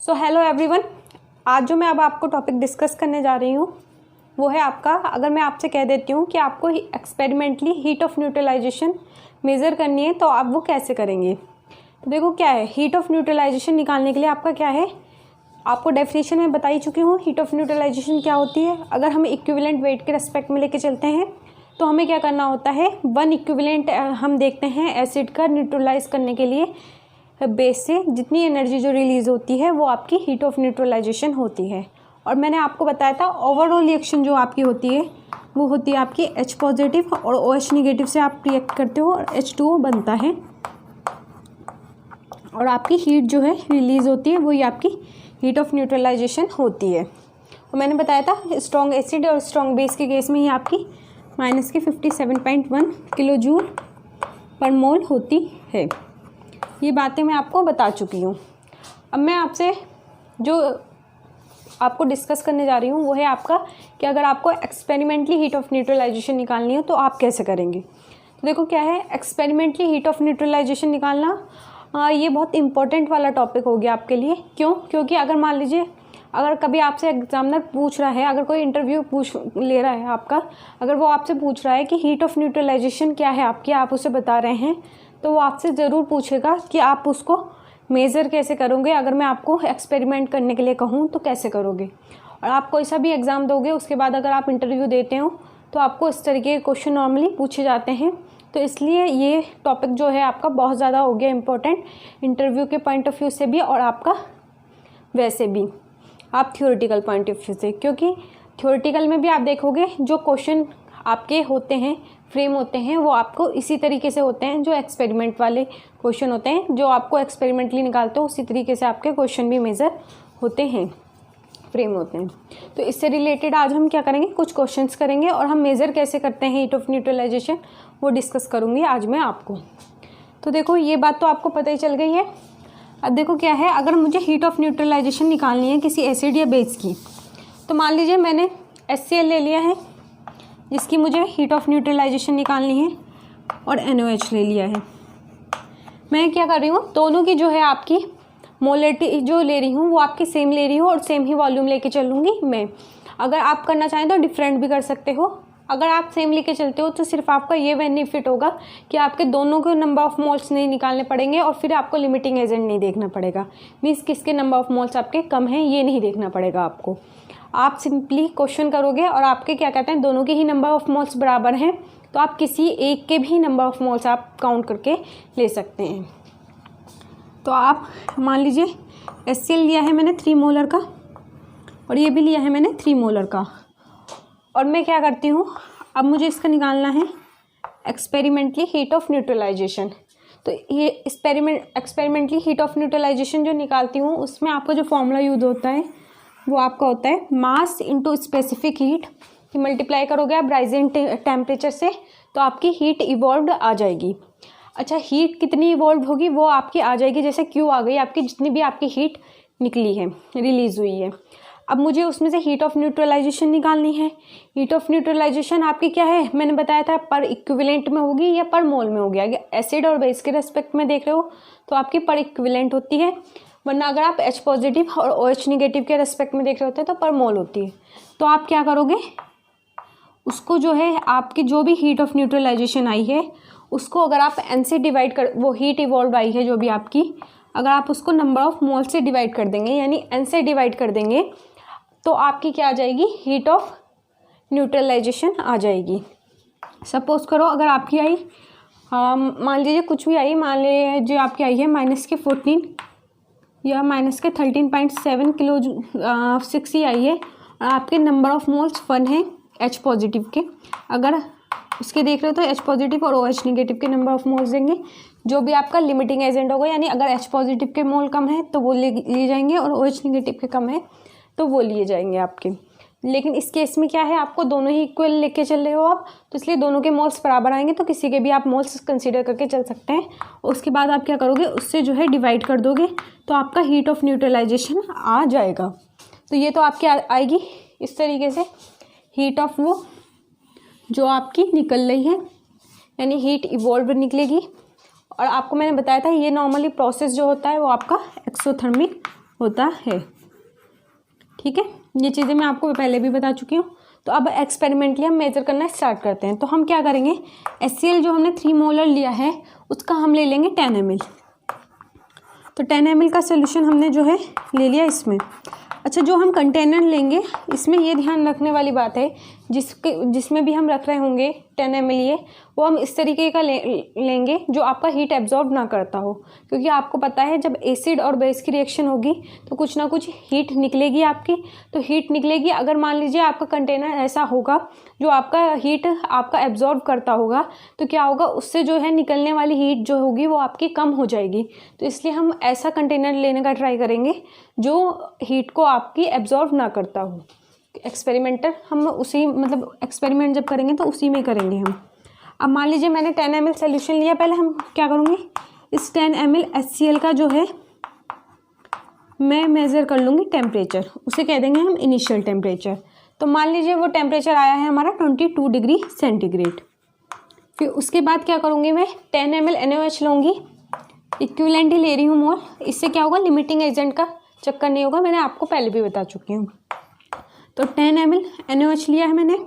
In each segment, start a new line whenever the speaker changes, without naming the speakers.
So hello everyone, आज जो मैं अब आपको टॉपिक डिस्कस करने जा रही हूँ वो है आपका, अगर मैं आपसे कह देती हूँ कि आपको experimentally heat of neutralisation measure करनी है तो आप वो कैसे करेंगे। तो देखो क्या है, हीट ऑफ न्यूट्रलाइजेशन निकालने के लिए आपका क्या है, आपको डेफिनेशन में बता ही चुकी हूँ हीट ऑफ न्यूट्रलाइजेशन क्या होती है। अगर हम इक्विवेलेंट वेट के रेस्पेक्ट में लेके चलते हैं तो हमें क्या करना होता है, वन इक्विवेलेंट हम देखते हैं एसिड का न्यूट्रलाइज करने के लिए बेस से जितनी एनर्जी जो रिलीज़ होती है वो आपकी हीट ऑफ न्यूट्रलाइजेशन होती है। और मैंने आपको बताया था ओवरऑल रिएक्शन जो आपकी होती है वो होती है आपकी H पॉजिटिव और OH निगेटिव से आप रिएक्ट करते हो और H2O बनता है और आपकी हीट जो है रिलीज़ होती है वही आपकी हीट ऑफ न्यूट्रलाइजेशन होती है। और मैंने बताया था स्ट्रॉन्ग एसिड और स्ट्रॉन्ग बेस के केस में ही आपकी माइनस की 57.1 किलो जूल पर मोल होती है। ये बातें मैं आपको बता चुकी हूँ। अब मैं आपसे जो आपको डिस्कस करने जा रही हूँ वो है आपका कि अगर आपको एक्सपेरिमेंटली हीट ऑफ न्यूट्रलाइजेशन निकालनी हो तो आप कैसे करेंगे। तो देखो क्या है, एक्सपेरिमेंटली हीट ऑफ न्यूट्रलाइजेशन निकालना ये बहुत इंपॉर्टेंट वाला टॉपिक हो गया आपके लिए। क्यों? क्योंकि अगर मान लीजिए अगर कभी आपसे एग्जामिनर पूछ रहा है, अगर कोई इंटरव्यू ले रहा है आपका, अगर वो आपसे पूछ रहा है कि हीट ऑफ न्यूट्रलाइजेशन क्या है आपकी, आप उसे बता रहे हैं, तो वो आपसे ज़रूर पूछेगा कि आप उसको मेज़र कैसे करोगे। अगर मैं आपको एक्सपेरिमेंट करने के लिए कहूँ तो कैसे करोगे। और आप कोई सा भी एग्ज़ाम दोगे उसके बाद अगर आप इंटरव्यू देते हो तो आपको इस तरीके के क्वेश्चन नॉर्मली पूछे जाते हैं। तो इसलिए ये टॉपिक जो है आपका बहुत ज़्यादा हो गया इम्पोर्टेंट इंटरव्यू के पॉइंट ऑफ व्यू से भी और आपका वैसे भी आप थियोरेटिकल पॉइंट ऑफ व्यू से, क्योंकि थियोरेटिकल में भी आप देखोगे जो क्वेश्चन आपके होते हैं फ्रेम होते हैं वो आपको इसी तरीके से होते हैं जो एक्सपेरिमेंट वाले क्वेश्चन होते हैं, जो आपको एक्सपेरिमेंटली निकालते हो उसी तरीके से आपके क्वेश्चन भी मेज़र होते हैं, फ्रेम होते हैं। तो इससे रिलेटेड आज हम क्या करेंगे, कुछ क्वेश्चंस करेंगे और हम मेज़र कैसे करते हैं हीट ऑफ न्यूट्रलाइजेशन वो डिस्कस करूँगी आज मैं आपको। तो देखो ये बात तो आपको पता ही चल गई है। अब देखो क्या है, अगर मुझे हीट ऑफ न्यूट्रलाइजेशन निकालनी है किसी एसिड या बेस की, तो मान लीजिए मैंने HCl ले लिया है जिसकी मुझे हीट ऑफ न्यूट्रलाइजेशन निकालनी है और NaOH ले लिया है। मैं क्या कर रही हूँ, दोनों की जो है आपकी मोलरिटी जो ले रही हूँ वो आपकी सेम ले रही हूँ और सेम ही वॉल्यूम लेके चलूँगी मैं। अगर आप करना चाहें तो डिफरेंट भी कर सकते हो। अगर आप सेम लेके चलते हो तो सिर्फ आपका ये बेनिफिट होगा कि आपके दोनों के नंबर ऑफ़ मोल्स नहीं निकालने पड़ेंगे और फिर आपको लिमिटिंग एजेंट नहीं देखना पड़ेगा, मीन्स किसके नंबर ऑफ़ मोल्स आपके कम हैं ये नहीं देखना पड़ेगा आपको। आप सिंपली क्वेश्चन करोगे और आपके क्या कहते हैं दोनों के ही नंबर ऑफ़ मोल्स बराबर हैं तो आप किसी एक के भी नंबर ऑफ़ मोल्स आप काउंट करके ले सकते हैं। तो आप मान लीजिए HCl लिया है मैंने 3 मोलर का और ये भी लिया है मैंने 3 मोलर का, और मैं क्या करती हूँ, अब मुझे इसका निकालना है एक्सपेरिमेंटली हीट ऑफ न्यूट्रलाइजेशन। तो ये एक्सपेरिमेंटली हीट ऑफ न्यूट्रलाइजेशन जो निकालती हूँ उसमें आपका जो फॉर्मूला यूज होता है वो आपका होता है मास इंटू स्पेसिफिक हीट। कि मल्टीप्लाई करोगे आप राइजिंग टेम्परेचर से तो आपकी हीट इवॉल्व आ जाएगी। अच्छा, हीट कितनी इवॉल्व होगी वो आपकी आ जाएगी, जैसे Q आ गई आपकी, जितनी भी आपकी हीट निकली है रिलीज़ हुई है। अब मुझे उसमें से हीट ऑफ न्यूट्रलाइजेशन निकालनी है। हीट ऑफ न्यूट्रलाइजेशन आपकी क्या है, मैंने बताया था पर इक्विवेलेंट में होगी या पर मोल में होगी। अगर एसिड और बेस के रेस्पेक्ट में देख रहे हो तो आपकी पर इक्विवेलेंट होती है, वरना अगर आप H पॉजिटिव और OH निगेटिव के रेस्पेक्ट में देख रहे होते हैं तो पर मोल होती है। तो आप क्या करोगे, उसको जो है आपकी जो भी हीट ऑफ न्यूट्रलाइजेशन आई है उसको अगर आप N से डिवाइड कर, वो हीट इवॉल्व आई है जो भी आपकी, अगर आप उसको नंबर ऑफ मोल से डिवाइड कर देंगे यानी N से डिवाइड कर देंगे तो आपकी क्या आ जाएगी, हीट ऑफ न्यूट्रलाइजेशन आ जाएगी। सपोज करो अगर आपकी आई मान लीजिए कुछ भी आई, मान लीजिए जो आपकी आई है माइनस के 14 या माइनस के 13.7 किलो 6 ही आई है और आपके नंबर ऑफ मोल्स 1 है H पॉजिटिव के। अगर उसके देख रहे हो तो H पॉजिटिव और OH निगेटिव के नंबर ऑफ मोल्स देंगे, जो भी आपका लिमिटिंग एजेंट होगा, यानी अगर H पॉजिटिव के मोल कम है तो वो लिए जाएंगे और OH निगेटिव के कम है तो वो लिए जाएंगे आपके। लेकिन इस केस में क्या है, आपको दोनों ही इक्वल लेके चल रहे हो आप, तो इसलिए दोनों के मोल्स बराबर आएंगे तो किसी के भी आप मोल्स कंसीडर करके चल सकते हैं। उसके बाद आप क्या करोगे, उससे जो है डिवाइड कर दोगे तो आपका हीट ऑफ न्यूट्रलाइजेशन आ जाएगा। तो ये तो आपकी आएगी इस तरीके से हीट ऑफ वो जो आपकी निकल रही है, यानी हीट इवॉल्व निकलेगी। और आपको मैंने बताया था ये नॉर्मली प्रोसेस जो होता है वो आपका एक्सोथर्मिक होता है। ठीक है, ये चीज़ें मैं आपको पहले भी बता चुकी हूँ। तो अब एक्सपेरिमेंटली हम मेजर करना स्टार्ट करते हैं। तो हम क्या करेंगे, HCl जो हमने 3 मोलर लिया है उसका हम ले लेंगे 10 ml। तो 10 ml का सोल्यूशन हमने जो है ले लिया इसमें। अच्छा, जो हम कंटेनर लेंगे इसमें ये ध्यान रखने वाली बात है, जिसमें भी हम रख रहे होंगे 10 ml ये, वो हम इस तरीके का लेंगे जो आपका हीट एब्जॉर्ब ना करता हो, क्योंकि आपको पता है जब एसिड और बेस की रिएक्शन होगी तो कुछ ना कुछ हीट निकलेगी आपकी। तो हीट निकलेगी, अगर मान लीजिए आपका कंटेनर ऐसा होगा जो आपका हीट आपका एब्जॉर्ब करता होगा, तो क्या होगा, उससे जो है निकलने वाली हीट जो होगी वो आपकी कम हो जाएगी। तो इसलिए हम ऐसा कंटेनर लेने का ट्राई करेंगे जो हीट को आपकी एब्जॉर्ब ना करता हो। एक्सपेरिमेंटर हम उसी मतलब एक्सपेरिमेंट जब करेंगे तो उसी में करेंगे हम। अब मान लीजिए मैंने 10 ml सोल्यूशन लिया, पहले हम क्या करूँगी, इस 10 ml HCl का जो है मैं मेज़र कर लूँगी टेम्परेचर, उसे कह देंगे हम इनिशियल टेम्परेचर। तो मान लीजिए वो टेम्परेचर आया है हमारा 22 डिग्री सेंटीग्रेड। फिर उसके बाद क्या करूँगी, मैं 10 ml NaOH लूँगी, इक्विवेलेंट ही ले रही हूँ मोल। इससे क्या होगा, लिमिटिंग एजेंट का चक्कर नहीं होगा, मैंने आपको पहले भी बता चुकी हूँ। तो 10 ml NaOH लिया है मैंने,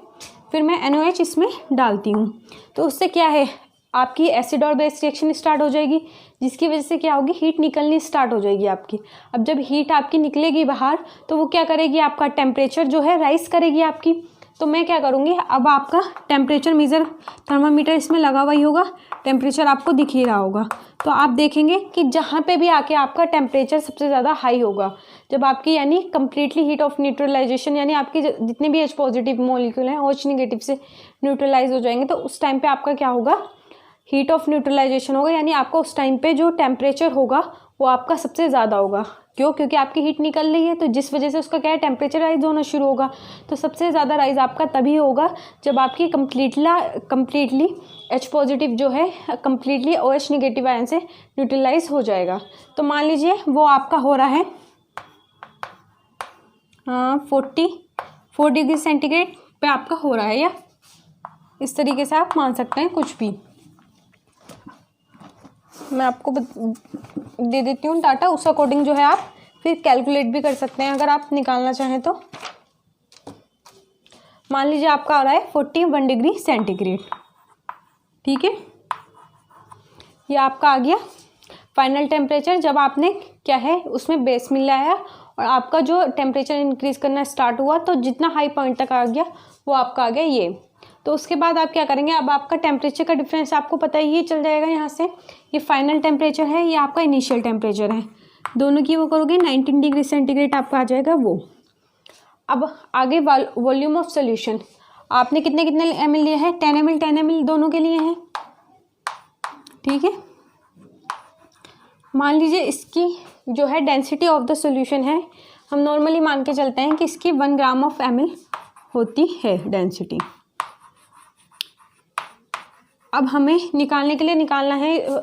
फिर मैं NaOH इसमें डालती हूँ। तो उससे क्या है, आपकी एसिड और बेस रिएक्शन स्टार्ट हो जाएगी, जिसकी वजह से क्या होगी, हीट निकलनी स्टार्ट हो जाएगी आपकी। अब जब हीट आपकी निकलेगी बाहर तो वो क्या करेगी, आपका टेम्परेचर जो है राइज करेगी आपकी। तो मैं क्या करूँगी, अब आपका टेम्परेचर मीज़र थर्मामीटर इसमें लगा हुआ ही होगा, टेम्परेचर आपको दिख ही रहा होगा। तो आप देखेंगे कि जहाँ पे भी आके आपका टेम्परेचर सबसे ज़्यादा हाई होगा, जब आपकी यानी कंप्लीटली हीट ऑफ न्यूट्रलाइजेशन, यानी आपकी जितने भी H पॉजिटिव मॉलिक्यूल हैं OH नेगेटिव से न्यूट्रलाइज हो जाएंगे, तो उस टाइम पे आपका क्या होगा, हीट ऑफ न्यूट्रलाइजेशन होगा, यानी आपका उस टाइम पे जो टेम्परेचर होगा वो आपका सबसे ज़्यादा होगा। क्यों, क्योंकि आपकी हीट निकल रही है, तो जिस वजह से उसका क्या है, टेम्परेचर राइज होना शुरू होगा। तो सबसे ज़्यादा राइज आपका तभी होगा जब आपकी कम्प्लीटली H पॉजिटिव जो है कम्प्लीटली OH नेगेटिव आयन से न्यूट्रलाइज हो जाएगा। तो मान लीजिए वो आपका हो रहा है 44 डिग्री सेंटीग्रेड पे आपका हो रहा है, या इस तरीके से आप मान सकते हैं कुछ भी। मैं आपको दे देती हूँ डाटा, उस अकॉर्डिंग जो है आप फिर कैलकुलेट भी कर सकते हैं अगर आप निकालना चाहें तो। मान लीजिए आपका आ रहा है 41 डिग्री सेंटीग्रेड। ठीक है, ये आपका आ गया फाइनल टेम्परेचर। जब आपने क्या है उसमें बेस मिलाया और आपका जो टेम्परेचर इंक्रीज करना स्टार्ट हुआ, तो जितना हाई पॉइंट तक आ गया वो आपका आ गया ये। तो उसके बाद आप क्या करेंगे, अब आपका टेम्परेचर का डिफरेंस आपको पता ही चल जाएगा। यहाँ से ये फाइनल टेम्परेचर है, ये आपका इनिशियल टेम्परेचर है, दोनों की वो करोगे 19 डिग्री सेंटीग्रेड आपका आ जाएगा वो। अब आगे वॉल्यूम ऑफ सोल्यूशन, आपने कितने कितने ml लिए हैं, 10 ml दोनों के लिए हैं। ठीक है, मान लीजिए इसकी जो है डेंसिटी ऑफ द सोल्यूशन है, हम नॉर्मली मान के चलते हैं कि इसकी 1 ग्राम ऑफ ml होती है डेंसिटी। अब हमें निकालने के लिए निकालना है,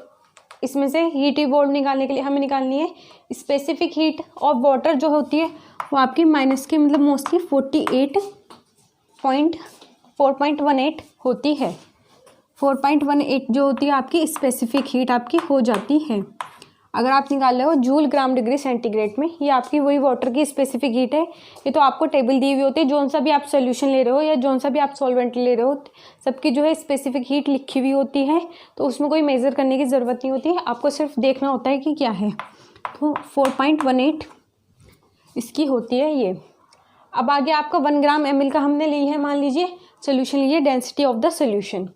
इसमें से हीट इवॉल्व निकालने के लिए हमें निकालनी है स्पेसिफिक हीट ऑफ वाटर, जो होती है वो आपकी माइनस की मतलब मोस्टली 4.18 होती है। 4.18 जो होती है आपकी स्पेसिफिक हीट आपकी हो जाती है। अगर आप निकाल रहे हो जूल ग्राम डिग्री सेंटीग्रेड में, ये आपकी वही वाटर की स्पेसिफिक हीट है। ये तो आपको टेबल दी हुई होती है, जौन सा भी आप सोल्यूशन ले रहे हो या जौन सा भी आप सॉल्वेंट ले रहे हो, सबकी जो है स्पेसिफिक हीट लिखी हुई होती है। तो उसमें कोई मेज़र करने की ज़रूरत नहीं होती है, आपको सिर्फ देखना होता है कि क्या है। तो 4.18 इसकी होती है ये। अब आगे आपका 1 ग्राम ml का हमने ली है, मान लीजिए सोल्यूशन लीजिए, डेंसिटी ऑफ द सोल्यूशन।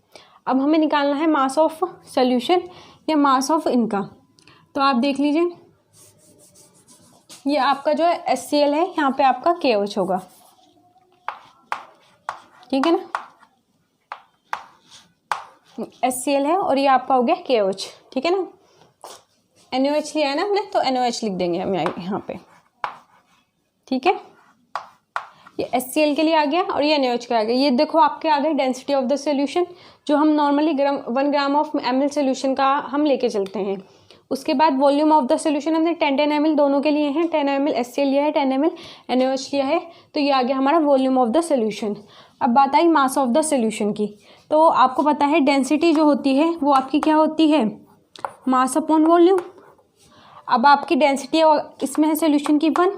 अब हमें निकालना है मास ऑफ सोल्यूशन या मास ऑफ इनका। तो आप देख लीजिए, ये आपका जो है HCl है, यहाँ पे आपका KOH होगा। ठीक है ना, HCl है और ये आपका हो गया KOH। ठीक है ना, NaOH लिया है ना हमने, तो NaOH लिख देंगे हम यहाँ पे। ठीक है, ये HCl के लिए आ गया और ये NaOH का आ गया। ये देखो आपके आ गए डेंसिटी ऑफ द सोल्यूशन, जो हम normally 1 gram of ml solution का हम लेके चलते हैं। उसके बाद वॉल्यूम ऑफ द सोल्यूशन हमने 10 ml दोनों के लिए हैं, 10 ml HCl लिया है, 10 ml NaOH लिया है, तो ये आ गया हमारा वॉल्यूम ऑफ द सोल्यूशन। अब बात आई मास ऑफ द सोल्यूशन की। तो आपको पता है डेंसिटी जो होती है वो आपकी क्या होती है, मास अपॉन वॉल्यूम। अब आपकी डेंसिटी इसमें है सोल्यूशन की 1,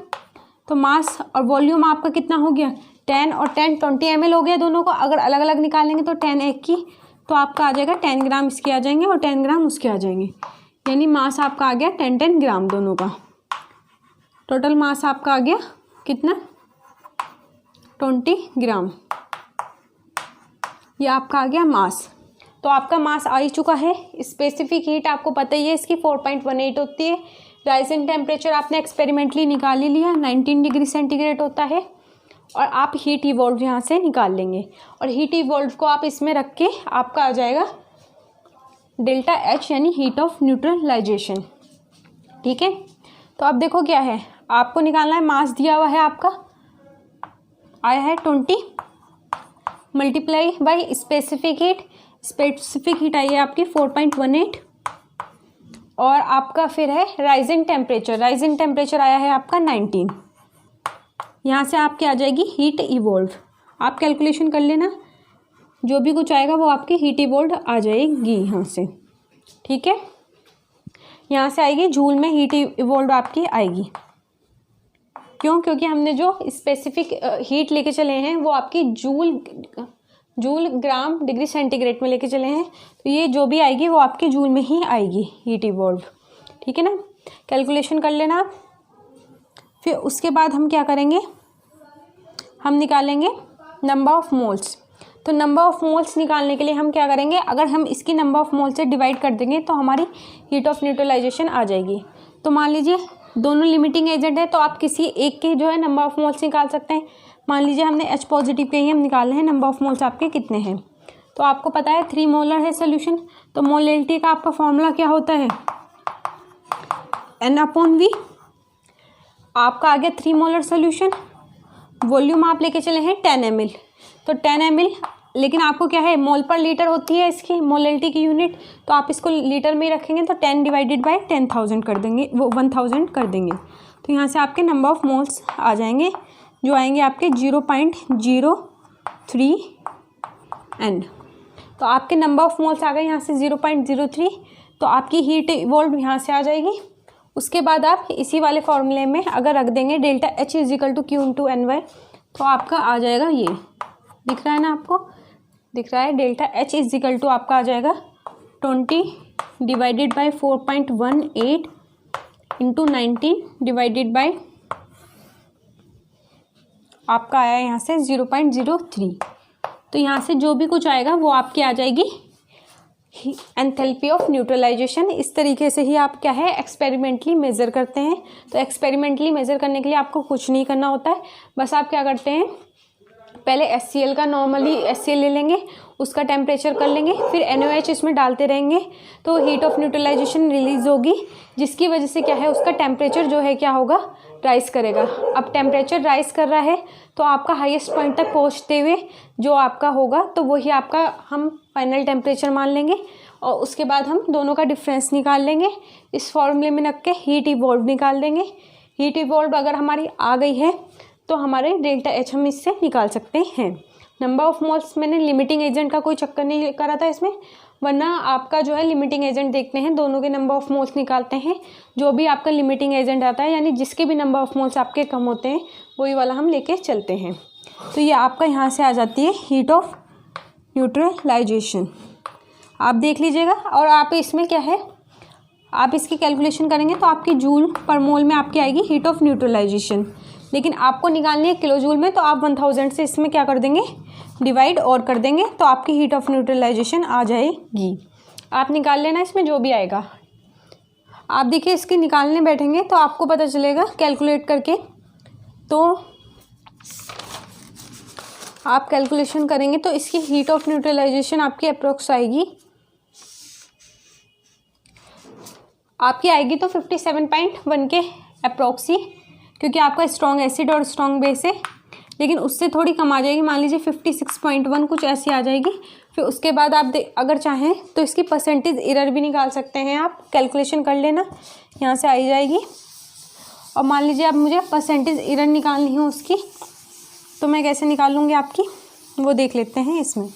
तो मास और वॉल्यूम आपका कितना हो गया 10 और 10 20 ml हो गया दोनों को। अगर अलग अलग निकालेंगे तो 10 एक की, तो आपका आ जाएगा 10 ग्राम इसके आ जाएंगे और 10 ग्राम उसके आ जाएंगे, यानी मास आपका आ गया 10 ग्राम दोनों का। टोटल मास आपका आ गया कितना 20 ग्राम, ये आपका आ गया मास। तो आपका मास आ ही चुका है। स्पेसिफिक हीट आपको पता ही है इसकी 4.18 होती है। राइजिंग टेम्परेचर आपने एक्सपेरिमेंटली निकाल ही लिया 19 डिग्री सेंटीग्रेड होता है। और आप हीट इवॉल्व यहाँ से निकाल लेंगे और हीट इवॉल्व को आप इसमें रख के आपका आ जाएगा डेल्टा एच यानी हीट ऑफ न्यूट्रलाइजेशन। ठीक है, तो अब देखो क्या है आपको निकालना है। मास दिया हुआ है आपका आया है 20 multiply by specific heat. Specific heat आई है आपकी 4.18 और आपका फिर है राइजिंग टेम्परेचर। राइजिंग टेम्परेचर आया है आपका 19। यहाँ से आपकी आ जाएगी हीट इवॉल्व। आप कैलकुलेशन कर लेना, जो भी कुछ आएगा वो आपकी हीट इवॉल्व आ जाएगी यहाँ से। ठीक है, यहाँ से आएगी जूल में हीट इवॉल्व आपकी आएगी। क्यों? क्योंकि हमने जो स्पेसिफिक हीट लेके चले हैं वो आपकी जूल ग्राम डिग्री सेंटीग्रेड में लेके चले हैं, तो ये जो भी आएगी वो आपके जूल में ही आएगी हीट इवॉल्व। ठीक है ना, कैलकुलेशन कर लेना आप। फिर उसके बाद हम क्या करेंगे, हम निकालेंगे नंबर ऑफ़ मोल्स। तो नंबर ऑफ़ मोल्स निकालने के लिए हम क्या करेंगे, अगर हम इसकी नंबर ऑफ़ मोल्स से डिवाइड कर देंगे तो हमारी हीट ऑफ न्यूट्रलाइजेशन आ जाएगी। तो मान लीजिए दोनों लिमिटिंग एजेंट है, तो आप किसी एक के जो है नंबर ऑफ़ मोल्स निकाल सकते हैं। मान लीजिए हमने H पॉजिटिव के ही हम निकाल रहे हैं, नंबर ऑफ़ मोल्स आपके कितने हैं। तो आपको पता है 3 मोलर है सोल्यूशन, तो मोलैलिटी का आपका फॉर्मूला क्या होता है N/V। आपका आ गया 3 मोलर सोल्यूशन। वॉल्यूम आप लेके चले हैं 10 ml, तो 10 ml, लेकिन आपको क्या है मोल पर लीटर होती है इसकी मोलैलिटी की यूनिट, तो आप इसको लीटर में ही रखेंगे तो 10 डिवाइडेड बाई 10,000 कर देंगे, वो 1000 कर देंगे। तो यहाँ से आपके नंबर ऑफ़ मोल्स आ जाएंगे जो आएंगे आपके 0.03 N। तो आपके नंबर ऑफ़ मोल्स आ गए यहाँ से 0.03, तो आपकी हीट इवॉल्व यहाँ से आ जाएगी। उसके बाद आप इसी वाले फॉर्मूले में अगर रख देंगे डेल्टा H = Q/Ny, तो आपका आ जाएगा, ये दिख रहा है ना आपको, दिख रहा है डेल्टा H = आपका आ जाएगा 20 divided by 4.18 into 19 divided by आपका आया यहाँ से 0.03। तो यहाँ से जो भी कुछ आएगा वो आपकी आ जाएगी एंथैल्पी ऑफ न्यूट्रलाइजेशन। इस तरीके से ही आप क्या है एक्सपेरिमेंटली मेज़र करते हैं। तो एक्सपेरिमेंटली मेज़र करने के लिए आपको कुछ नहीं करना होता है, बस आप क्या करते हैं पहले HCl का नॉर्मली HCl ले लेंगे, उसका टेम्परेचर कर लेंगे, फिर NaOH इसमें डालते रहेंगे तो हीट ऑफ न्यूट्रलाइजेशन रिलीज़ होगी, जिसकी वजह से क्या है उसका टेम्परेचर जो है क्या होगा राइज़ करेगा। अब टेम्परेचर राइज़ कर रहा है तो आपका हाईएस्ट पॉइंट तक पहुंचते हुए जो आपका होगा तो वही आपका हम फाइनल टेम्परेचर मान लेंगे और उसके बाद हम दोनों का डिफरेंस निकाल लेंगे। इस फॉर्मूले में रख के हीट इवॉल्व निकाल देंगे। हीट इवॉल्व अगर हमारी आ गई है तो हमारे डेल्टा H हम इससे निकाल सकते हैं। नंबर ऑफ़ मोल्स मैंने लिमिटिंग एजेंट का कोई चक्कर नहीं करा था इसमें, वरना आपका जो है लिमिटिंग एजेंट देखते हैं, दोनों के नंबर ऑफ़ मोल्स निकालते हैं। जो भी आपका लिमिटिंग एजेंट आता है यानी जिसके भी नंबर ऑफ़ मोल्स आपके कम होते हैं वही वाला हम लेके चलते हैं। तो ये आपका यहाँ से आ जाती है हीट ऑफ न्यूट्रलाइजेशन, आप देख लीजिएगा। और आप इसमें क्या है आप इसकी कैलकुलेशन करेंगे तो आपकी जूल पर मोल में आपकी आएगी हीट ऑफ न्यूट्रलाइजेशन, लेकिन आपको निकालनी है किलो जूल में, तो आप 1000 से इसमें क्या कर देंगे डिवाइड और कर देंगे तो आपकी हीट ऑफ न्यूट्रलाइजेशन आ जाएगी। आप निकाल लेना इसमें जो भी आएगा। आप देखिए इसके निकालने बैठेंगे तो आपको पता चलेगा कैलकुलेट करके, तो आप कैलकुलेशन करेंगे तो इसकी हीट ऑफ न्यूट्रलाइजेशन आपकी अप्रोक्स आएगी, आपकी आएगी तो 57.1 के अप्रोक्स ही, क्योंकि आपका स्ट्रॉन्ग एसिड और स्ट्रॉन्ग बेस है, लेकिन उससे थोड़ी कम आ जाएगी, मान लीजिए 56.1 कुछ ऐसी आ जाएगी। फिर उसके बाद आप अगर चाहें तो इसकी परसेंटेज एरर भी निकाल सकते हैं, आप कैलकुलेशन कर लेना यहाँ से आई जाएगी। और मान लीजिए अब मुझे परसेंटेज एरर निकालनी है उसकी, तो मैं कैसे निकालूँगी आपकी वो देख लेते हैं इसमें।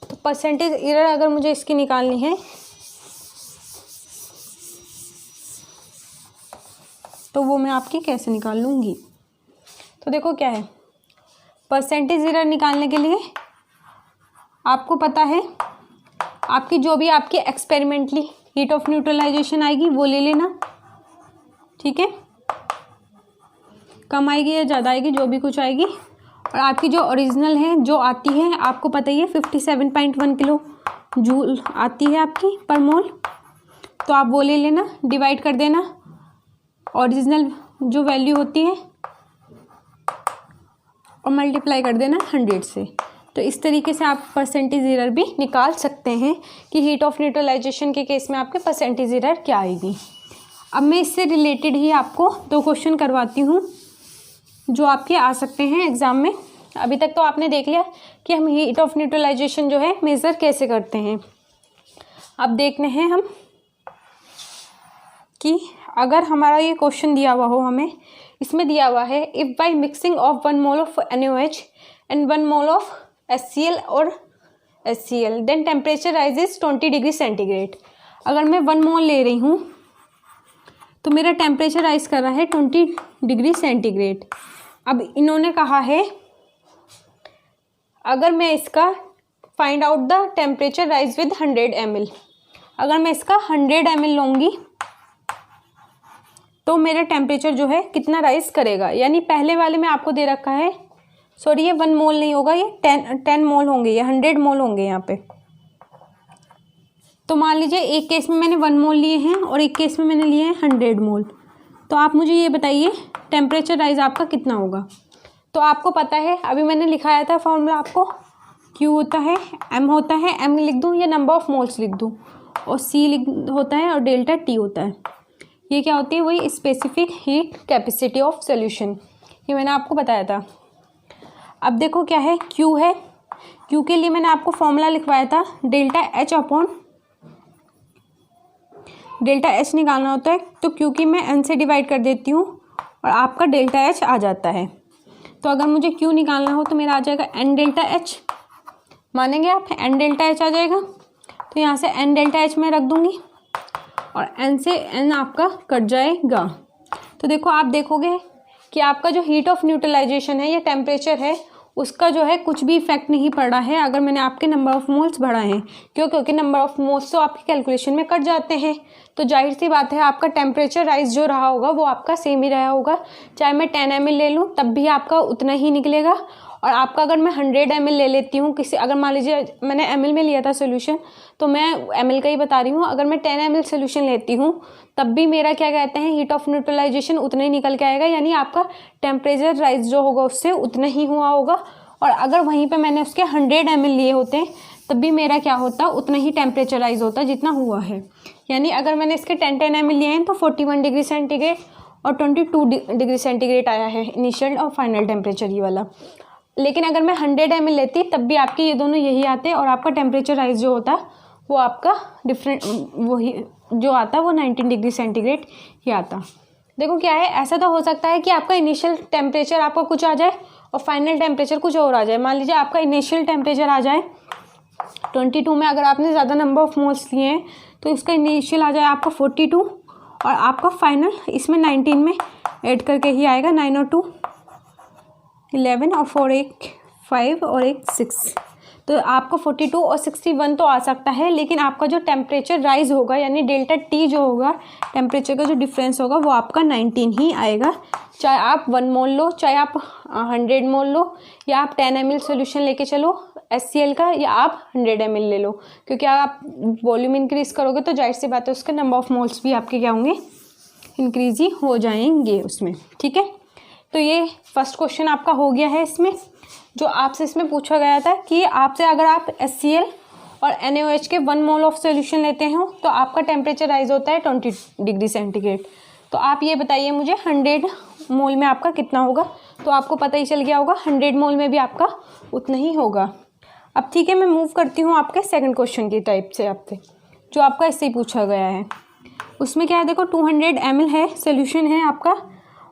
तो परसेंटेज एरर अगर मुझे इसकी निकालनी है तो वो मैं आपकी कैसे निकाल लूँगी। तो देखो क्या है, परसेंटेज एरर निकालने के लिए आपको पता है आपकी जो भी आपकी एक्सपेरिमेंटली हीट ऑफ न्यूट्रलाइजेशन आएगी वो ले लेना, ठीक है। कम आएगी या ज़्यादा आएगी, जो भी कुछ आएगी। और आपकी जो ओरिजिनल है जो आती है आपको पता ही है 57.1 किलो जूल आती है आपकी पर मोल, तो आप वो ले लेना, डिवाइड कर देना ओरिजिनल जो वैल्यू होती है और मल्टीप्लाई कर देना 100 से। तो इस तरीके से आप परसेंटेज एरर भी निकाल सकते हैं कि हीट ऑफ न्यूट्रलाइजेशन के केस में आपके परसेंटेज एरर क्या आएगी। अब मैं इससे रिलेटेड ही आपको 2 क्वेश्चन करवाती हूँ जो आपके आ सकते हैं एग्ज़ाम में। अभी तक तो आपने देख लिया कि हम हीट ऑफ न्यूट्रलाइजेशन जो है मेज़र कैसे करते हैं। अब देखते हैं हम कि अगर हमारा ये क्वेश्चन दिया हुआ हो, हमें इसमें दिया हुआ है if by mixing of 1 mole of NaOH and 1 mole of HCl और HCl then temperature rises 20 degree centigrade. अगर मैं 1 मोल ले रही हूँ तो मेरा टेम्परेचर राइज कर रहा है 20 डिग्री सेंटीग्रेड। अब इन्होंने कहा है अगर मैं इसका find out the temperature rise with 100 ml, अगर मैं इसका 100 ml लूँगी तो मेरा टेम्परेचर जो है कितना राइज करेगा। यानी पहले वाले में आपको दे रखा है, सॉरी ये 1 मोल नहीं होगा, ये 10 मोल होंगे, ये 100 मोल होंगे यहाँ पे। तो मान लीजिए एक केस में मैंने 1 मोल लिए हैं और एक केस में मैंने लिए हैं 100 मोल। तो आप मुझे ये बताइए टेम्परेचर राइज आपका कितना होगा। तो आपको पता है अभी मैंने लिखाया था फॉर्मूला आपको, Q होता है, M होता है, M लिख दूँ या नंबर ऑफ मोल्स लिख दूँ, और C होता है और डेल्टा T होता है। ये क्या होती है, वही specific heat capacity of solution, ये मैंने आपको बताया था। अब देखो क्या है, Q है, Q के लिए मैंने आपको फॉर्मूला लिखवाया था delta H upon delta H निकालना होता है। तो क्योंकि मैं N से डिवाइड कर देती हूँ और आपका डेल्टा H आ जाता है। तो अगर मुझे Q निकालना हो तो मेरा आ जाएगा N डेल्टा H, मानेंगे आप, N डेल्टा H आ जाएगा। तो यहाँ से N डेल्टा H मैं रख दूँगी और N से N आपका कट जाएगा। तो देखो आप देखोगे कि आपका जो हीट ऑफ न्यूट्रलाइजेशन है या टेम्परेचर है उसका जो है कुछ भी इफेक्ट नहीं पड़ा है अगर मैंने आपके नंबर ऑफ़ मोल्स बढ़ाए हैं। क्योंकि नंबर ऑफ़ मोल्स तो आपकी कैलकुलेशन में कट जाते हैं, तो जाहिर सी बात है आपका टेम्परेचर राइज जो रहा होगा वो आपका सेम ही रहा होगा। चाहे मैं 10 ml ले लूँ तब भी आपका उतना ही निकलेगा। और आपका अगर मैं 100 ml ले लेती हूँ, किसी अगर मान लीजिए मैंने ml में लिया था सोल्यूशन, तो मैं ml का ही बता रही हूँ, अगर मैं 10 ml सोल्यूशन लेती हूँ तब भी मेरा क्या कहते हैं हीट ऑफ न्यूट्रलाइजेशन उतना ही निकल के आएगा। यानी आपका टेम्परेचर राइज जो होगा उससे उतना ही हुआ होगा। और अगर वहीं पे मैंने उसके 100 ml लिए होते तब भी मेरा क्या होता, उतना ही टेम्परेचर राइज होता जितना हुआ है। यानी अगर मैंने इसके 10 ml लिए हैं तो 41 डिग्री सेंटीग्रेड और 22 डिग्री सेंटीग्रेड आया है इनिशियल और फाइनल टेम्परेचर ये वाला। लेकिन अगर मैं 100 ml लेती तब भी आपके ये दोनों यही आते और आपका टेम्परेचर राइज जो होता वो आपका डिफरेंट वही जो आता वो 19 डिग्री सेंटीग्रेड ही आता। देखो क्या है, ऐसा तो हो सकता है कि आपका इनिशियल टेम्परेचर आपका कुछ आ जाए और फाइनल टेम्परेचर कुछ और आ जाए। मान लीजिए आपका इनिशियल टेम्परेचर आ जाए 22 में, अगर आपने ज़्यादा नंबर ऑफ़ मोल्स लिए हैं तो इसका इनिशियल आ जाए आपका 42 और आपका फाइनल इसमें 19 में ऐड करके ही आएगा 9 और 2 11 और 4 एक 5 और एक 6। तो आपका 42 और 61 तो आ सकता है, लेकिन आपका जो टेम्परेचर राइज होगा यानी डेल्टा T जो होगा टेम्परेचर का जो डिफरेंस होगा वो आपका 19 ही आएगा। चाहे आप 1 मोल लो, चाहे आप 100 मोल लो, या आप 10 ml सोल्यूशन लेके चलो HCl का, या आप 100 ml ले लो। क्योंकि आप वॉल्यूम इंक्रीज़ करोगे तो जाहिर सी बात है उसके नंबर ऑफ़ मोल्स भी आपके क्या होंगे, इंक्रीज़ ही हो जाएंगे उसमें। ठीक है, तो ये फर्स्ट क्वेश्चन आपका हो गया है इसमें, जो आपसे इसमें पूछा गया था कि आपसे अगर आप HCl और NaOH के 1 मोल ऑफ सोल्यूशन लेते हो तो आपका टेम्परेचर राइज होता है 20 डिग्री सेंटीग्रेड। तो आप ये बताइए मुझे 100 मोल में आपका कितना होगा। तो आपको पता ही चल गया होगा 100 मोल में भी आपका उतना ही होगा। अब ठीक है, मैं मूव करती हूँ आपके सेकंड क्वेश्चन की टाइप से आपसे, जो आपका इससे ही पूछा गया है। उसमें क्या है, देखो 200 ml है सोल्यूशन है आपका,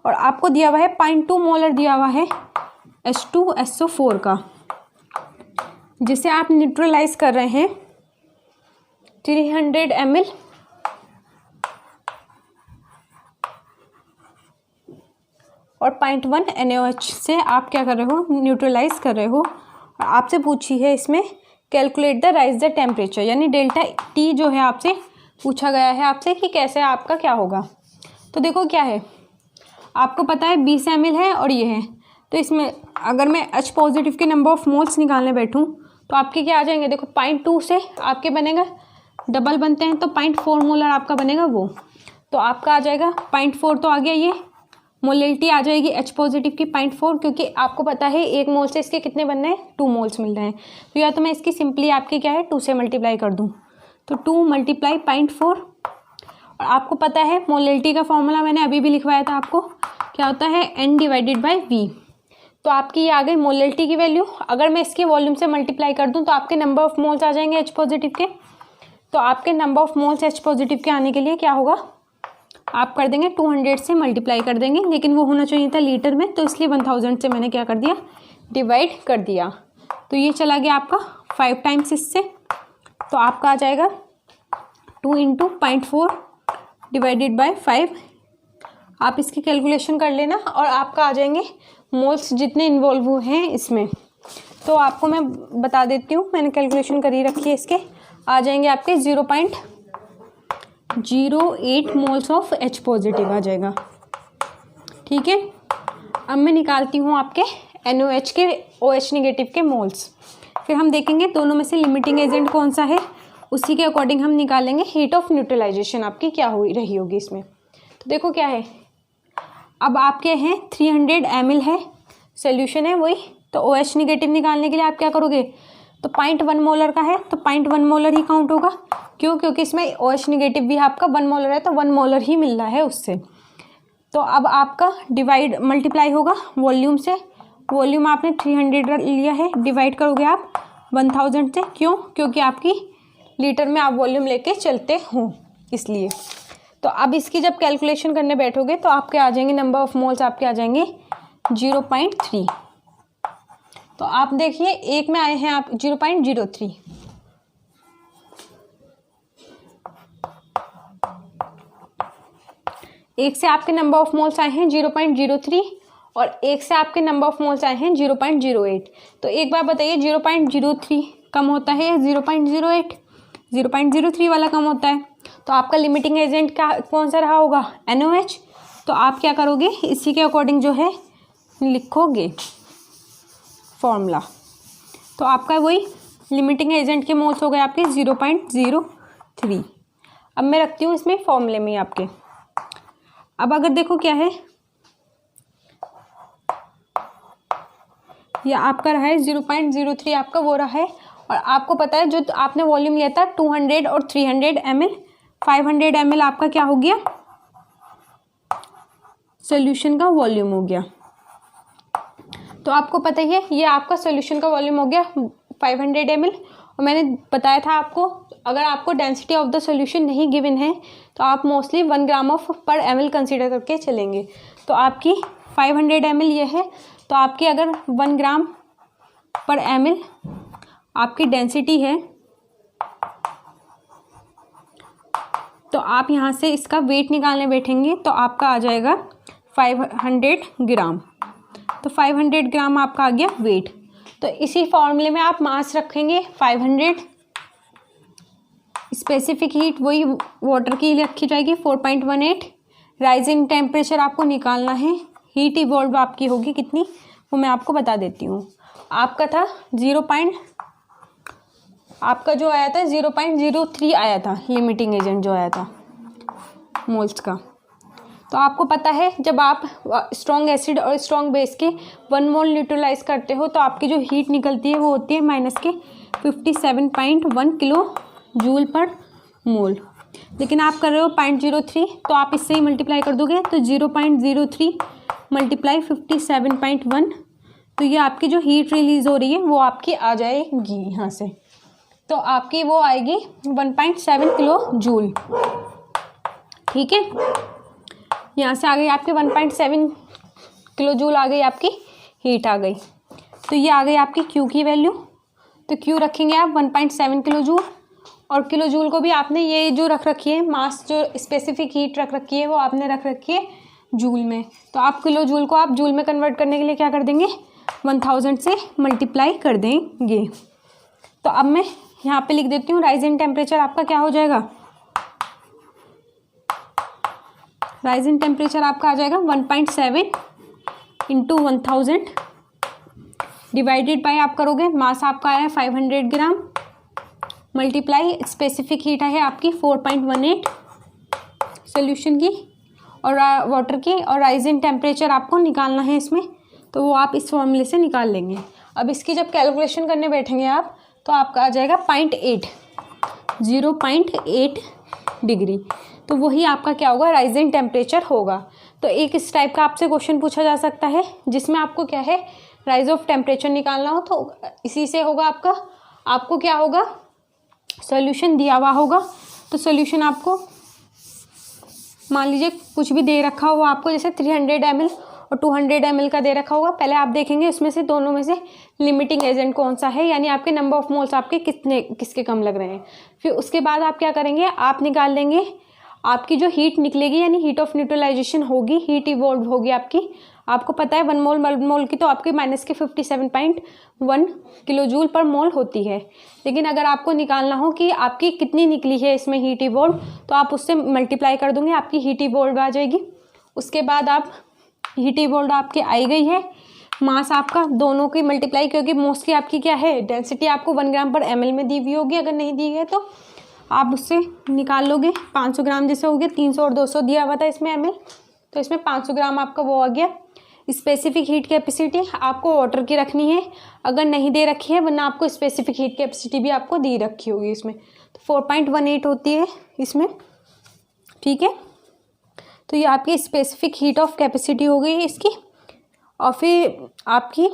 और आपको दिया हुआ है 0.2 मोलर दिया हुआ है H2SO4 का, जिसे आप न्यूट्रलाइज कर रहे हैं 300 ml और 0.1 NaOH से आप क्या कर रहे हो, न्यूट्रलाइज कर रहे हो। और आपसे पूछी है इसमें calculate the rise the temperature, यानी डेल्टा टी जो है आपसे पूछा गया है आपसे कि कैसे आपका क्या होगा। तो देखो क्या है, आपको पता है 20 ml है और ये है, तो इसमें अगर मैं H पॉजिटिव के नंबर ऑफ मोल्स निकालने बैठूँ तो आपके क्या आ जाएंगे, देखो 0.2 से आपके बनेगा, डबल बनते हैं तो 0.4 मोलर आपका बनेगा वो, तो आपका आ जाएगा 0.4, तो आ गया ये मोलिटी आ जाएगी H पॉजिटिव की 0.4, क्योंकि आपको पता है 1 मोल से इसके कितने बनने हैं, 2 मोल्स मिल रहे हैं। तो या तो मैं इसकी सिंपली आपकी क्या है 2 से मल्टीप्लाई कर दूँ, तो 2 मल्टीप्लाई 0.4, और आपको पता है मोलिटी का फॉर्मूला मैंने अभी भी लिखवाया था आपको, क्या होता है N डिवाइडेड बाई V। तो आपकी ये आ गई मोलिटी की वैल्यू। अगर मैं इसके वॉल्यूम से मल्टीप्लाई कर दूं तो आपके नंबर ऑफ मोल्स आ जाएंगे H पॉजिटिव के। तो आपके number of moles H positive के आने के लिए क्या होगा, आप कर देंगे 200 से मल्टीप्लाई कर देंगे, लेकिन वो होना चाहिए था लीटर में, तो इसलिए 1000 से मैंने क्या कर दिया, डिवाइड कर दिया। तो ये चला गया आपका 5 टाइम्स इससे, तो आपका आ जाएगा 2 × 0.4 डिवाइडेड बाय 5। आप इसकी कैलकुलेशन कर लेना और आपका आ जाएंगे मोल्स जितने इन्वॉल्व हुए हैं इसमें। तो आपको मैं बता देती हूँ, मैंने कैलकुलेशन करी रखी है इसके, आ जाएंगे आपके 0.08 मोल्स ऑफ H पॉजिटिव आ जाएगा। ठीक है, अब मैं निकालती हूँ आपके NaOH के OH नेगेटिव के मोल्स, फिर हम देखेंगे दोनों में से लिमिटिंग एजेंट कौन सा है, उसी के अकॉर्डिंग हम निकालेंगे हीट ऑफ न्यूट्रलाइजेशन आपकी क्या हो रही होगी इसमें। तो देखो क्या है, अब आपके हैं 300 ml है, सोल्यूशन है वही, तो OH नेगेटिव निकालने के लिए आप क्या करोगे, तो 0.1 मोलर का है तो 0.1 मोलर ही काउंट होगा, क्यों, क्योंकि इसमें OH नेगेटिव भी आपका 1 मोलर है तो 1 मोलर ही मिल रहा है उससे। तो अब आपका डिवाइड मल्टीप्लाई होगा वॉल्यूम से, वॉल्यूम आपने 300 लिया है, डिवाइड करोगे आप 1000 से, क्यों, क्योंकि आपकी लीटर में आप वॉल्यूम लेके चलते हो इसलिए। तो अब इसकी जब कैलकुलेशन करने बैठोगे तो आपके आ जाएंगे नंबर ऑफ मोल्स, आपके आ जाएंगे 0.3। तो आप देखिए एक में आए हैं आप 0.03, एक से आपके नंबर ऑफ मोल्स आए हैं 0.03 और एक से आपके नंबर ऑफ मोल्स आए हैं 0.08। तो एक बार बताइए 0.03 कम होता है या 0.08? 0.03 वाला कम होता है। तो आपका लिमिटिंग एजेंट क्या कौन सा रहा होगा, NaOH। तो आप क्या करोगे, इसी के अकॉर्डिंग जो है लिखोगे फॉर्मूला। तो आपका वही लिमिटिंग एजेंट के मोल्स हो गए आपके 0.03। अब मैं रखती हूँ इसमें फॉर्मूले में आपके। अब अगर देखो क्या है, या आपका रहा है 0.03 आपका वो रहा है, और आपको पता है जो आपने वॉल्यूम लिया था 200 और 300 ml, 500 ml आपका क्या हो गया, सॉल्यूशन का वॉल्यूम हो गया। तो आपको पता ही है ये आपका सॉल्यूशन का वॉल्यूम हो गया 500 ml। और मैंने बताया था आपको, अगर आपको डेंसिटी ऑफ द सॉल्यूशन नहीं गिवन है तो आप मोस्टली 1 ग्राम ऑफ पर ml कंसीडर करके चलेंगे। तो आपकी 500 ml ये है, तो आपकी अगर 1 ग्राम पर ml आपकी डेंसिटी है, तो आप यहाँ से इसका वेट निकालने बैठेंगे तो आपका आ जाएगा 500 ग्राम। तो 500 ग्राम आपका आ गया वेट। तो इसी फॉर्मूले में आप मास रखेंगे 500, स्पेसिफिक हीट वही वाटर की रखी जाएगी 4.18। राइज इन टेम्परेचर आपको निकालना है, हीट इवॉल्व आपकी होगी कितनी वो मैं आपको बता देती हूँ। आपका था आपका जो आया था 0.03 आया था लिमिटिंग एजेंट जो आया था मोल्स का। तो आपको पता है जब आप स्ट्रॉन्ग एसिड और स्ट्रॉन्ग बेस के 1 मोल न्यूट्रलाइज करते हो तो आपकी जो हीट निकलती है वो होती है माइनस के 57.1 किलो जूल पर मोल। लेकिन आप कर रहे हो 0.03, तो आप इससे ही मल्टीप्लाई कर दोगे तो 0.03 मल्टीप्लाई 57.1, तो ये आपकी जो हीट रिलीज हो रही है वो आपकी आ जाएगी यहाँ से। तो आपकी वो आएगी 1.7 किलो जूल। ठीक है, यहाँ से आ गई आपकी 1.7 किलो जूल आ गई, आपकी हीट आ गई। तो ये आ गई आपकी क्यू की वैल्यू। तो क्यू रखेंगे आप 1.7 किलो जूल, और किलो जूल को भी आपने ये जो रख रखी है मास, जो स्पेसिफिक हीट रख रखी है वो आपने रख रखी है जूल में। तो आप किलो जूल को आप जूल में कन्वर्ट करने के लिए क्या कर देंगे, 1000 से मल्टीप्लाई कर देंगे। तो अब मैं यहाँ पे लिख देती हूँ, राइज इन टेम्परेचर आपका क्या हो जाएगा, राइज इन टेम्परेचर आपका आ जाएगा 1.7 इंटू 1000 डिवाइडेड बाय आप करोगे, मास आपका आया 500 ग्राम, मल्टीप्लाई स्पेसिफिक हीट है आपकी 4.18 सोल्यूशन की और वाटर की, और राइज इन टेम्परेचर आपको निकालना है इसमें, तो वो आप इस फॉर्मूले से निकाल लेंगे। अब इसकी जब कैलकुलेशन करने बैठेंगे आप, तो आपका आ जाएगा 0.8 डिग्री। तो वही आपका क्या होगा, राइज इन टेम्परेचर होगा। तो एक इस टाइप का आपसे क्वेश्चन पूछा जा सकता है जिसमें आपको क्या है, राइज ऑफ टेम्परेचर निकालना हो, तो इसी से होगा आपको क्या होगा, सॉल्यूशन दिया हुआ होगा। तो सॉल्यूशन आपको मान लीजिए कुछ भी दे रखा हो आपको, जैसे 300 ml और 200 ml का दे रखा होगा। पहले आप देखेंगे उसमें से दोनों में से लिमिटिंग एजेंट कौन सा है, यानी आपके नंबर ऑफ मोल्स आपके किसके कम लग रहे हैं। फिर उसके बाद आप क्या करेंगे, आप निकाल लेंगे आपकी जो हीट निकलेगी, यानी हीट ऑफ न्यूट्रलाइजेशन होगी, हीट इवॉल्व होगी आपकी। आपको पता है 1 मोल की तो आपके माइनस के 57.1 किलो जूल पर मोल होती है। लेकिन अगर आपको निकालना हो कि आपकी कितनी निकली है इसमें हीट इवॉल्व, तो आप उससे मल्टीप्लाई कर दोगे, आपकी हीट इवॉल्व आ जाएगी। उसके बाद आप हीट इवॉल्व आपकी आई गई है, मास आपका दोनों की मल्टीप्लाई, क्योंकि मोस्टली आपकी क्या है, डेंसिटी आपको 1 ग्राम पर ml में दी हुई होगी, अगर नहीं दी है तो आप उससे निकाल लोगे। 500 ग्राम जैसे हो गया, 300 और 200 दिया हुआ था इसमें ml, तो इसमें 500 ग्राम आपका वो आ गया। स्पेसिफिक हीट कैपेसिटी आपको वाटर की रखनी है, अगर नहीं दे रखी है, वरना आपको स्पेसिफिक हीट कैपेसिटी भी आपको दी रखी होगी इसमें, तो 4.18 होती है इसमें, ठीक है। तो ये आपकी स्पेसिफिक हीट ऑफ कैपेसिटी हो गई इसकी। और फिर आपकी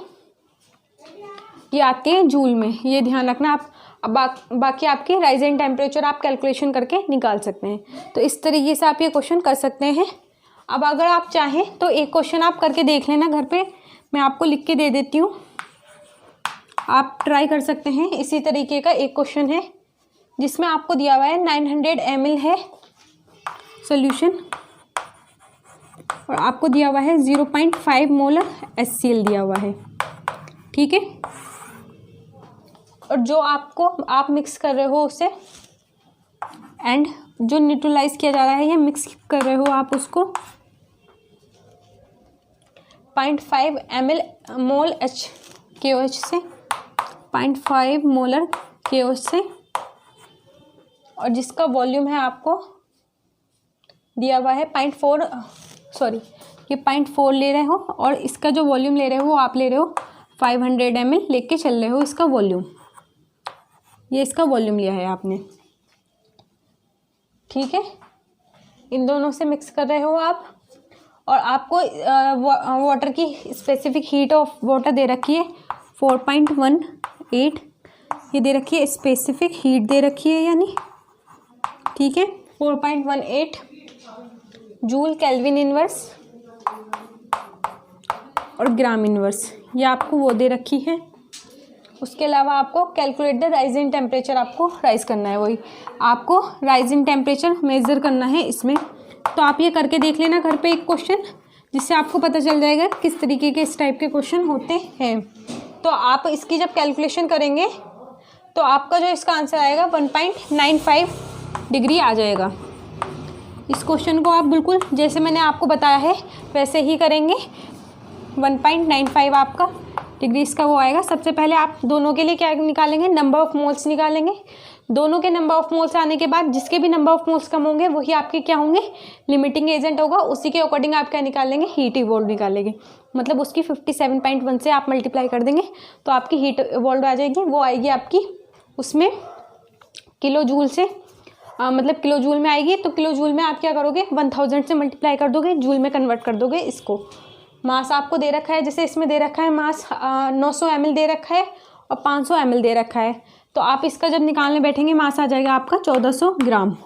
ये आती है जूल में, ये ध्यान रखना आप। अब बाकी आपके राइज इन टेम्परेचर आप कैलकुलेशन करके निकाल सकते हैं। तो इस तरीके से आप ये क्वेश्चन कर सकते हैं। अब अगर आप चाहें तो एक क्वेश्चन आप करके देख लेना घर पे, मैं आपको लिख के दे देती हूँ, आप ट्राई कर सकते हैं। इसी तरीके का एक क्वेश्चन है जिसमें आपको दिया हुआ है 900 ml है सोल्यूशन, और आपको दिया हुआ है 0.5 मोलर HCl दिया हुआ है, ठीक है। और जो आप मिक्स कर रहे हो उसे, एंड जो न्यूट्रलाइज किया जा रहा है, ये मिक्स कर रहे हो आप उसको 0.5 ml मोल KOH से, 0.5 मोलर KOH से, और जिसका वॉल्यूम है आपको दिया हुआ है 0.4 ले रहे हो, और इसका जो वॉल्यूम ले रहे हो आप ले रहे हो 500 ml लेके चल रहे हो इसका वॉल्यूम, ये इसका वॉल्यूम लिया है आपने, ठीक है। इन दोनों से मिक्स कर रहे हो आप, और आपको वाटर की स्पेसिफिक हीट ऑफ वाटर दे रखी है 4.18, ये दे रखी है स्पेसिफिक हीट दे रखी है, यानी ठीक है 4.18 जूल केल्विन इनवर्स और ग्राम इनवर्स, ये आपको वो दे रखी है। उसके अलावा आपको calculate the rise in temperature आपको राइज करना है, वही आपको राइज इन टेम्परेचर मेज़र करना है इसमें। तो आप ये करके देख लेना घर पे एक क्वेश्चन, जिससे आपको पता चल जाएगा किस तरीके के इस टाइप के क्वेश्चन होते हैं। तो आप इसकी जब कैलकुलेशन करेंगे तो आपका जो इसका आंसर आएगा 1.95 डिग्री आ जाएगा। इस क्वेश्चन को आप बिल्कुल जैसे मैंने आपको बताया है वैसे ही करेंगे। 1.95 आपका डिग्री इसका वो आएगा। सबसे पहले आप दोनों के लिए क्या निकालेंगे, नंबर ऑफ मोल्स निकालेंगे। दोनों के नंबर ऑफ मोल्स आने के बाद जिसके भी नंबर ऑफ मोल्स कम होंगे वही आपके क्या होंगे, लिमिटिंग एजेंट होगा। उसी के अकॉर्डिंग आप क्या निकालेंगे, हीट इवॉल्व निकालेंगे। मतलब उसकी 57.1 से आप मल्टीप्लाई कर देंगे तो आपकी हीट इवॉल्व आ जाएगी। वो आएगी आपकी उसमें किलो जूल से, मतलब किलो जूल में आएगी। तो किलो जूल में आप क्या करोगे, 1000 से मल्टीप्लाई कर दोगे, जूल में कन्वर्ट कर दोगे इसको। मास आपको दे रखा है, जैसे इसमें दे रखा है मास 900 ml दे रखा है और 500 ml दे रखा है। तो आप इसका जब निकालने बैठेंगे मास आ जाएगा आपका 1400 ग्राम।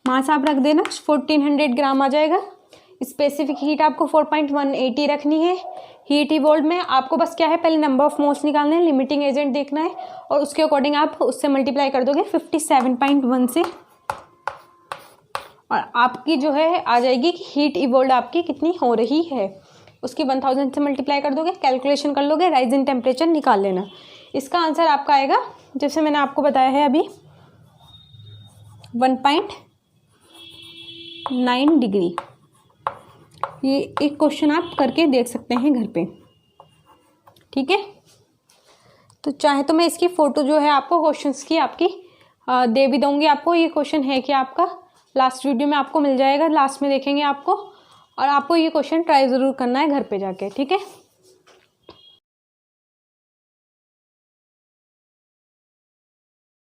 मास आप रख देना 1400 ग्राम आ जाएगा। स्पेसिफिक हीट आपको 4.180 रखनी है। हीट इवॉल्व में आपको बस क्या है, पहले नंबर ऑफ मोल्स निकालना है, लिमिटिंग एजेंट देखना है और उसके अकॉर्डिंग आप उससे मल्टीप्लाई कर दोगे 57.1 से। और आपकी जो है आ जाएगी कि हीट इवोल्व आपकी कितनी हो रही है, उसकी 1000 से मल्टीप्लाई कर दोगे, कैलकुलेशन कर लोगे, राइज इन टेम्परेचर निकाल लेना। इसका आंसर आपका आएगा, जैसे मैंने आपको बताया है अभी, 1.9 डिग्री। ये एक क्वेश्चन आप करके देख सकते हैं घर पे, ठीक है। तो चाहे तो मैं इसकी फ़ोटो जो है आपको क्वेश्चंस की आपकी दे भी दूँगी आपको। ये क्वेश्चन है कि आपका लास्ट वीडियो में आपको मिल जाएगा, लास्ट में देखेंगे आपको, और आपको ये क्वेश्चन ट्राई ज़रूर करना है घर पे जाके, ठीक है।